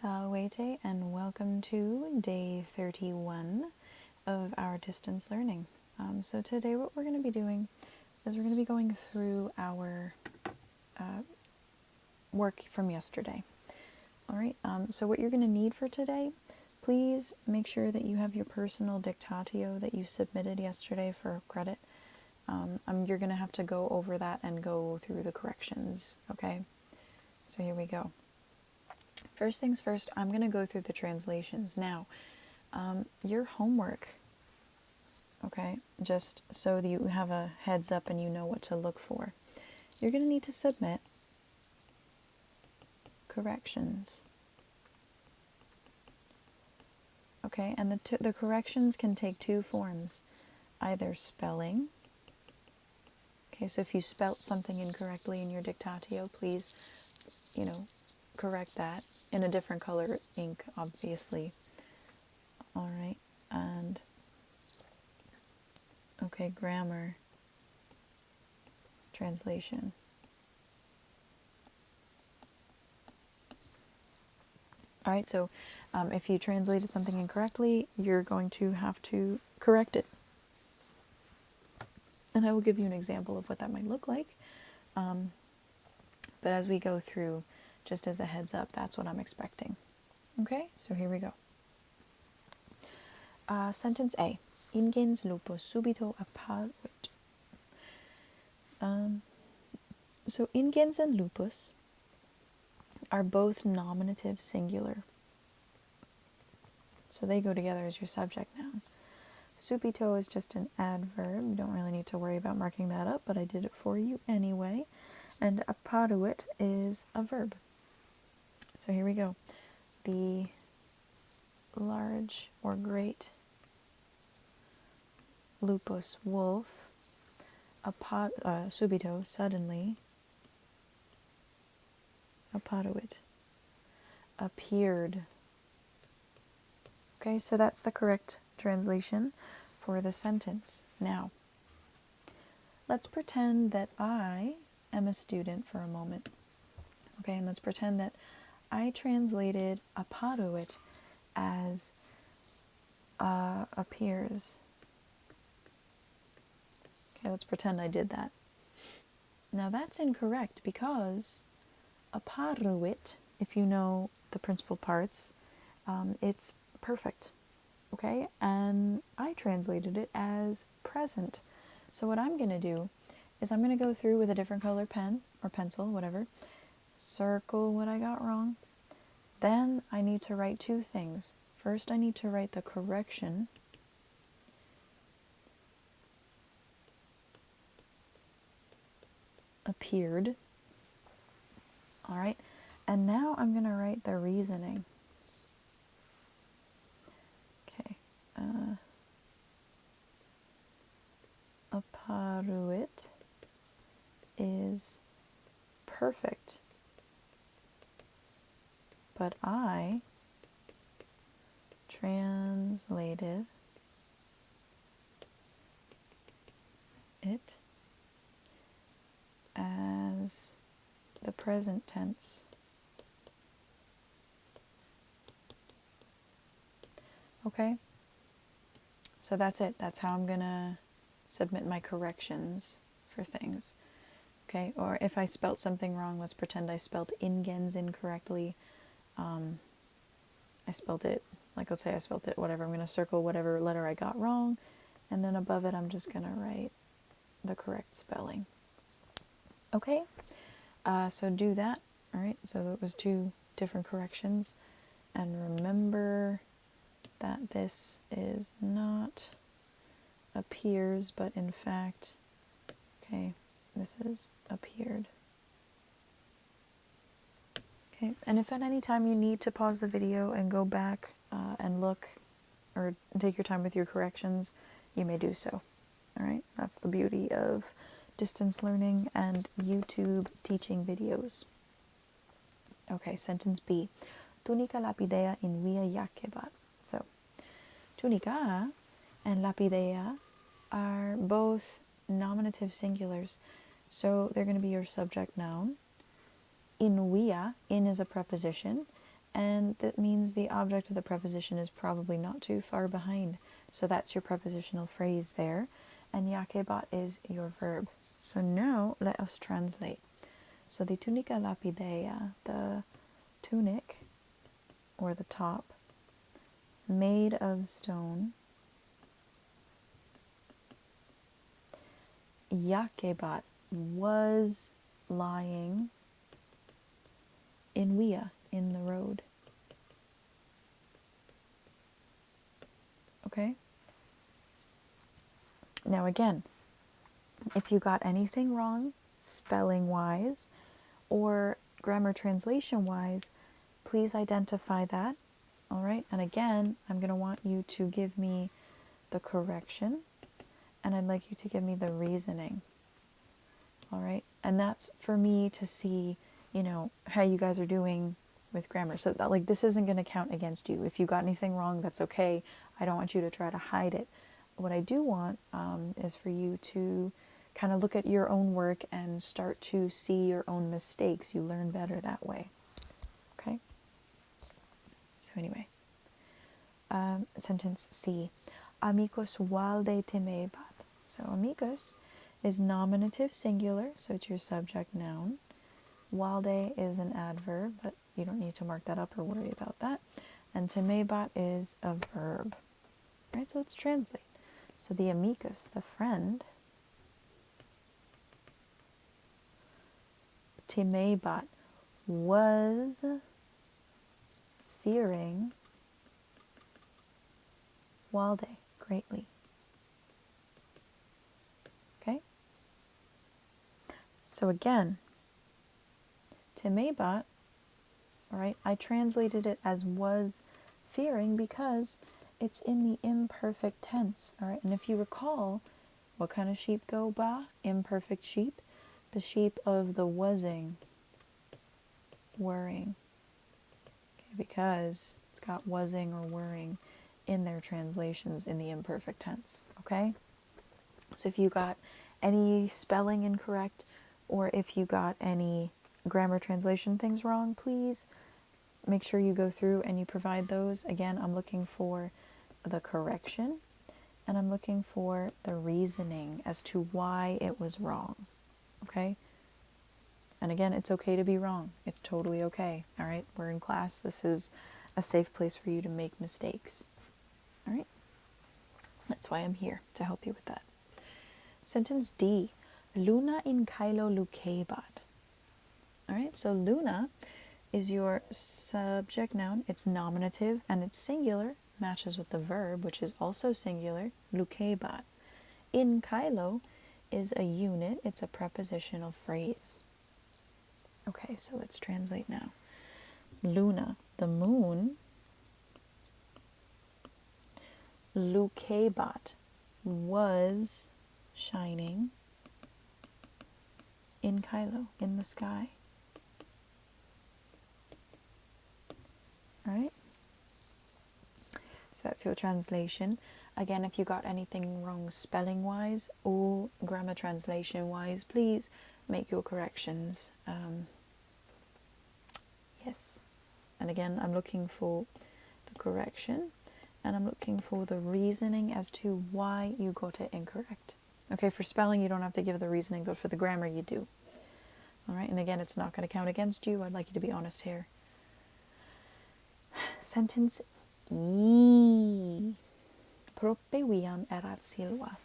Salwete, and welcome to day 31 of our distance learning. So today what we're going to be doing is we're going to be going through our work from yesterday. All right, so what you're going to need for today, please make sure that you have your personal dictatio that you submitted yesterday for credit. You're going to have to go over that and go through the corrections, okay? So here we go. First things first, I'm going to go through the translations. Now, your homework, okay, just so that you have a heads up and you know what to look for, you're going to need to submit corrections. Okay, and the corrections can take two forms, either spelling. Okay, so if you spelt something incorrectly in your dictatio, please, correct that in a different color ink, obviously. All right, and okay, grammar, translation. All right, so if you translated something incorrectly, you're going to have to correct it. And I will give you an example of what that might look like. But as we go through, just as a heads up, that's what I'm expecting. Okay, so here we go. Sentence A. Ingens lupus subito apparuit. So ingens and lupus are both nominative singular. So they go together as your subject noun. Subito is just an adverb. You don't really need to worry about marking that up, but I did it for you anyway. And apparuit is a verb. So here we go. The large or great lupus, wolf, subito, suddenly, apparuit, appeared. Okay, so that's the correct translation for the sentence. Now, let's pretend that I am a student for a moment. Okay, and let's pretend that I translated apparuit as appears. Okay, let's pretend I did that. Now that's incorrect because apparuit, if you know the principal parts, it's perfect. Okay, and I translated it as present. So what I'm going to do is I'm going to go through with a different color pen or pencil, whatever, circle what I got wrong. Then I need to write two things. First, I need to write the correction. Appeared. All right, and now I'm going to write the reasoning. Okay. Apparuit is perfect, but I translated it as the present tense. Okay? So that's it. That's how I'm going to submit my corrections for things. Okay? Or if I spelt something wrong, let's pretend I spelled ingens incorrectly. I spelled it, like let's say I spelled it whatever. I'm going to circle whatever letter I got wrong. And then above it, I'm just going to write the correct spelling. Okay? So do that. All right? So it was two different corrections. And remember that this is not appears, but in fact, okay, this is appeared. Okay, and if at any time you need to pause the video and go back and look or take your time with your corrections, you may do so. All right, that's the beauty of distance learning and YouTube teaching videos. Okay, sentence B. Tunica lapidea in via yacebat. So, tunica and lapidea are both nominative singulars. So they're going to be your subject noun. In via, in is a preposition, and that means the object of the preposition is probably not too far behind. So that's your prepositional phrase there, and yakebat is your verb. So now let us translate. So the tunica lapidea, the tunic or the top made of stone, yakebat was lying in via, in the road. Okay? Now again, if you got anything wrong, spelling wise or grammar translation wise, please identify that. All right? And again, I'm going to want you to give me the correction, and I'd like you to give me the reasoning. All right? And that's for me to see, how you guys are doing with grammar. So that, this isn't going to count against you. If you got anything wrong, that's okay. I don't want you to try to hide it. What I do want is for you to kind of look at your own work and start to see your own mistakes. You learn better that way. Okay? So anyway, sentence C. Amigos valde temebat. So amigos is nominative singular, so it's your subject noun. Valde is an adverb, but you don't need to mark that up or worry about that. And temebat is a verb. Right, so let's translate. So the amicus, the friend, temebat was fearing Walde greatly. Okay? So again, temebat, all right, I translated it as was fearing because it's in the imperfect tense, all right? And if you recall, what kind of sheep go ba? Imperfect sheep. The sheep of the wasing, whirring. Okay, because it's got wasing or whirring in their translations in the imperfect tense, okay? So if you got any spelling incorrect or if you got any grammar translation things wrong, please make sure you go through and you provide those. Again, I'm looking for the correction and I'm looking for the reasoning as to why it was wrong, okay? And again, it's okay to be wrong. It's totally okay, all right? We're in class. This is a safe place for you to make mistakes, all right? That's why I'm here, to help you with that. Sentence D, Luna in Kylo lukebat. All right, so Luna is your subject noun. It's nominative and it's singular, matches with the verb, which is also singular, lukebat. In Kylo is a unit, it's a prepositional phrase. Okay, so let's translate now. Luna, the moon, lukebat, was shining in Kylo, in the sky. All right? So that's your translation. Again, if you got anything wrong spelling-wise or grammar translation-wise, please make your corrections. Yes. And again, I'm looking for the correction and I'm looking for the reasoning as to why you got it incorrect. Okay, for spelling, you don't have to give the reasoning, but for the grammar, you do. All right, and again, it's not going to count against you. I'd like you to be honest here. Sentence E. Prope viam erat silva.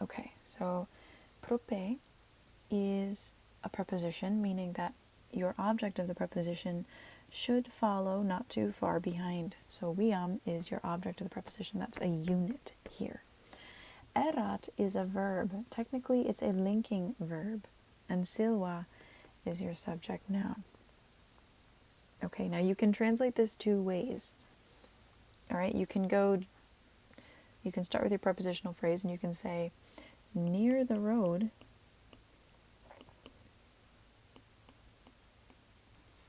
Okay, so prope is a preposition, meaning that your object of the preposition should follow not too far behind. So viam is your object of the preposition. That's a unit here. Erat is a verb. Technically, it's a linking verb. And silva is your subject noun. Okay, now you can translate this two ways. All right, you can start with your prepositional phrase and you can say, near the road,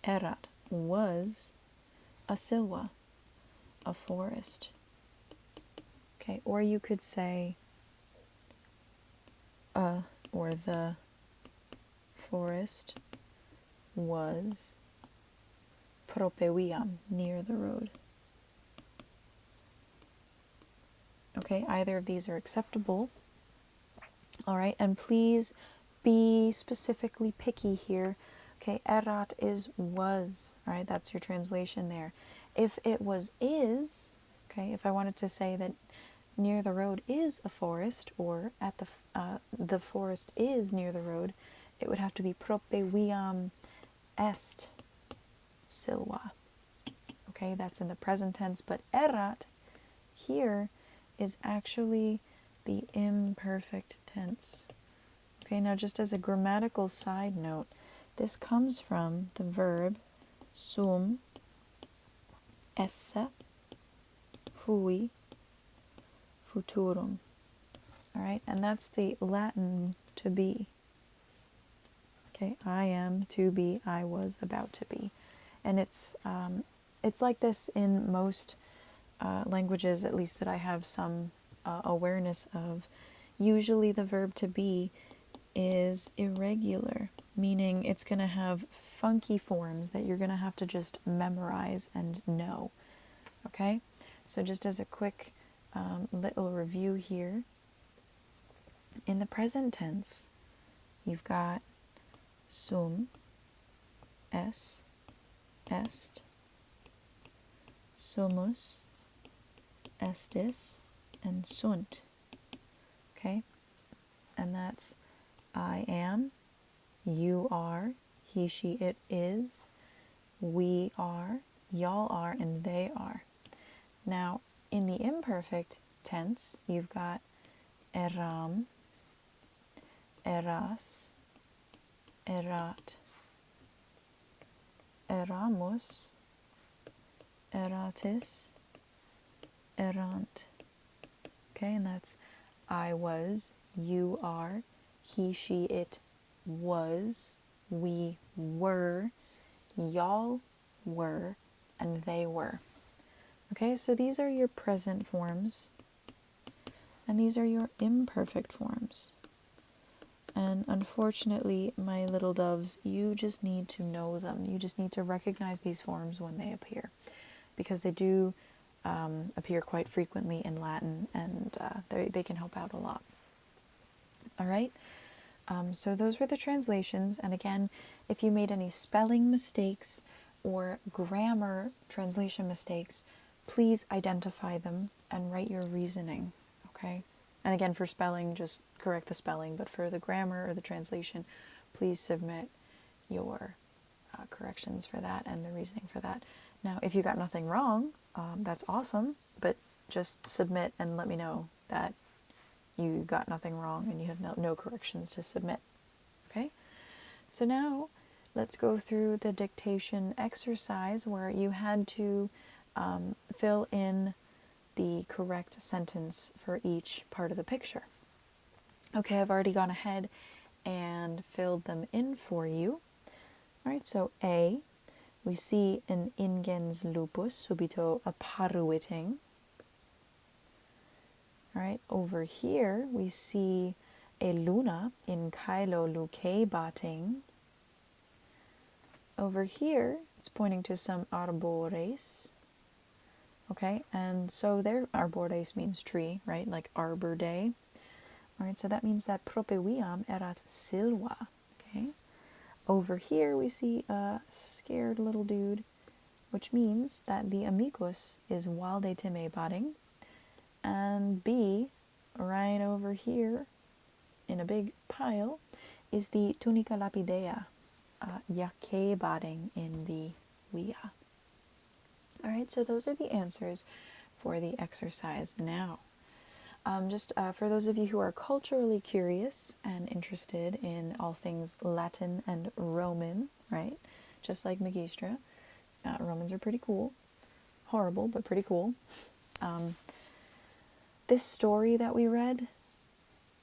erat was a silva, a forest. Okay, or you could say, or the forest was propewiam, near the road. Okay, either of these are acceptable. All right, and please be specifically picky here. Okay, erat is was, all right? That's your translation there. If it was is, okay, if I wanted to say that near the road is a forest, or at the forest is near the road, it would have to be propewiam est silva. Okay, that's in the present tense, but erat here is actually the imperfect tense. Okay, now just as a grammatical side note, this comes from the verb sum esse fui futurum. All right, and that's the Latin to be. Okay, I am, to be, I was, about to be. And it's like this in most languages, at least that I have some awareness of. Usually the verb to be is irregular, meaning it's going to have funky forms that you're going to have to just memorize and know. Okay? So just as a quick little review here, in the present tense, you've got sum, es, est, sumus, estis, and sunt. Okay? And that's I am, you are, he, she, it is, we are, y'all are, and they are. Now, in the imperfect tense, you've got eram, eras, erat, eramus, eratis, erant. Okay, and that's I was, you are, he, she, it was, we were, y'all were, and they were. Okay, so these are your present forms, and these are your imperfect forms. And unfortunately, my little doves, you just need to know them. You just need to recognize these forms when they appear, because they do appear quite frequently in Latin, and they can help out a lot. All right? So those were the translations, and again, if you made any spelling mistakes or grammar translation mistakes, please identify them and write your reasoning, okay? And again, for spelling, just correct the spelling, but for the grammar or the translation, please submit your corrections for that and the reasoning for that. Now, if you got nothing wrong, that's awesome, but just submit and let me know that you got nothing wrong and you have no corrections to submit. Okay? So now let's go through the dictation exercise where you had to fill in the correct sentence for each part of the picture. Okay, I've already gone ahead and filled them in for you. All right, so A, we see an ingens lupus subito apparuiting. All right, over here we see a luna in caelo lucebating. Over here it's pointing to some arbores. Okay, and so there, arbores means tree, right? Like Arbor Day. All right, so that means that propewiam erat silva. Okay, over here we see a scared little dude, which means that the amicus is valde timebating. And B, right over here in a big pile, is the tunica lapidea, yacebating in the via. All right, so those are the answers for the exercise now. Just for those of you who are culturally curious and interested in all things Latin and Roman, right? Just like Magistra, Romans are pretty cool. Horrible, but pretty cool. This story that we read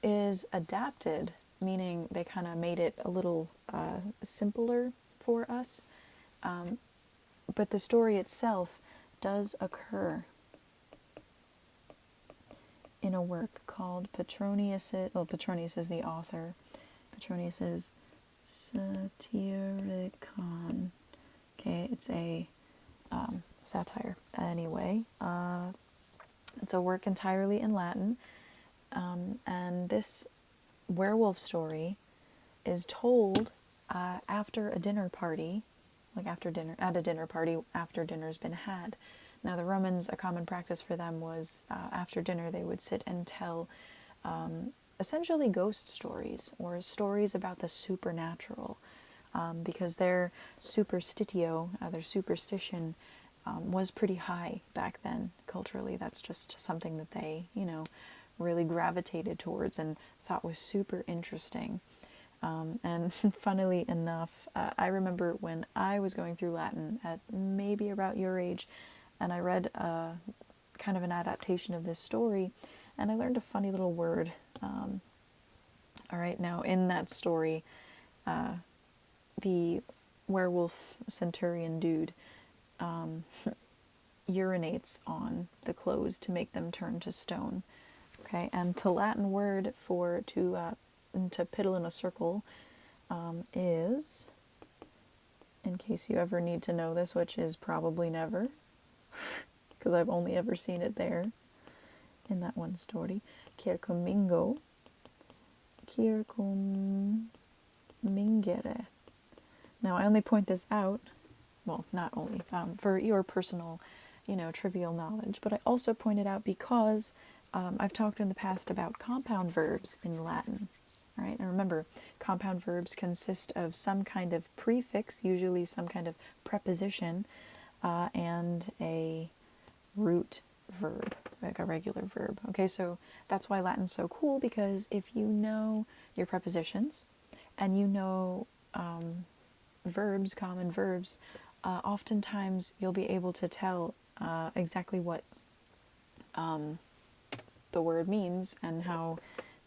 is adapted, meaning they kind of made it a little simpler for us. But the story itself does occur in a work called Petronius. Well, Petronius is the author. Petronius's Satyricon. Okay, it's a satire. Anyway, it's a work entirely in Latin, and this werewolf story is told after a dinner party, like after dinner, at a dinner party after dinner's been had. Now, the Romans, a common practice for them was after dinner they would sit and tell essentially ghost stories or stories about the supernatural, because their superstitio, their superstition, was pretty high back then culturally. That's just something that they, really gravitated towards and thought was super interesting. And funnily enough, I remember when I was going through Latin at maybe about your age, and I read kind of an adaptation of this story, and I learned a funny little word. All right, now in that story, the werewolf centurion dude urinates on the clothes to make them turn to stone. Okay, and the Latin word for to piddle in a circle is, in case you ever need to know this, which is probably never, because I've only ever seen it there in that one story, circumingo, circumingere. Now, I only point this out, well, not only for your personal, trivial knowledge, but I also point it out because I've talked in the past about compound verbs in Latin. Right? And remember, compound verbs consist of some kind of prefix, usually some kind of preposition, and a root verb, like a regular verb. Okay, so that's why Latin's so cool, because if you know your prepositions and you know verbs, common verbs, oftentimes you'll be able to tell exactly what the word means and how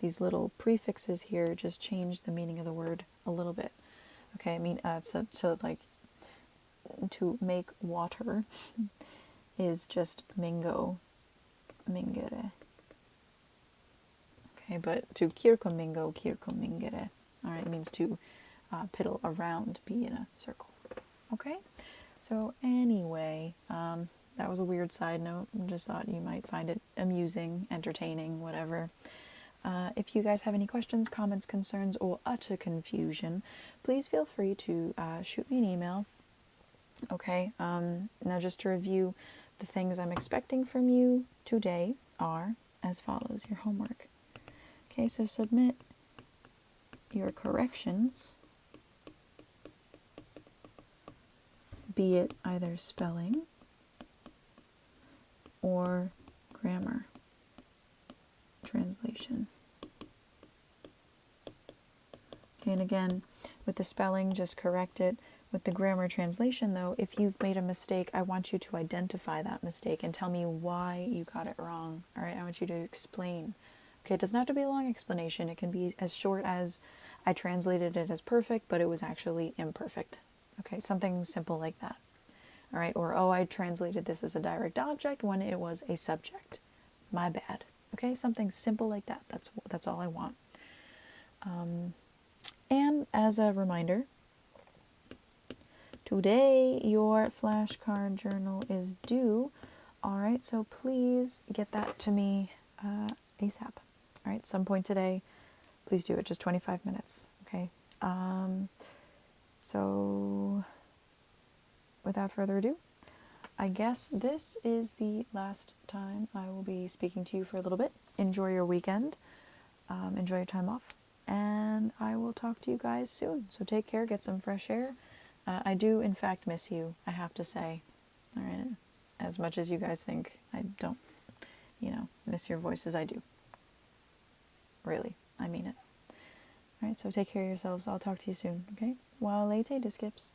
these little prefixes here just change the meaning of the word a little bit. Okay, I mean, so like, to make water is just mingo, mingere. Okay, but to circumingo, circumingere. All right, it means to piddle around, be in a circle. Okay, so anyway, that was a weird side note. I just thought you might find it amusing, entertaining, whatever. If you guys have any questions, comments, concerns, or utter confusion, please feel free to shoot me an email. Okay, now just to review, the things I'm expecting from you today are as follows, your homework. Okay, so submit your corrections, be it either spelling or grammar translation. Okay, and again, with the spelling, just correct it. With the grammar translation, though, if you've made a mistake, I want you to identify that mistake and tell me why you got it wrong. All right, I want you to explain. Okay, it doesn't have to be a long explanation. It can be as short as, I translated it as perfect, but it was actually imperfect. Okay, something simple like that. All right, or, oh, I translated this as a direct object when it was a subject. My bad. Okay, something simple like that. That's all I want. And as a reminder, today your flashcard journal is due. All right, so please get that to me ASAP. All right, some point today. Please do it. Just 25 minutes. Okay. So without further ado, I guess this is the last time I will be speaking to you for a little bit. Enjoy your weekend. Enjoy your time off. And I will talk to you guys soon. So take care, get some fresh air. I do, in fact, miss you, I have to say. All right. As much as you guys think I don't, miss your voices, I do. Really, I mean it. All right, so take care of yourselves. I'll talk to you soon, okay? Valete, Diskips.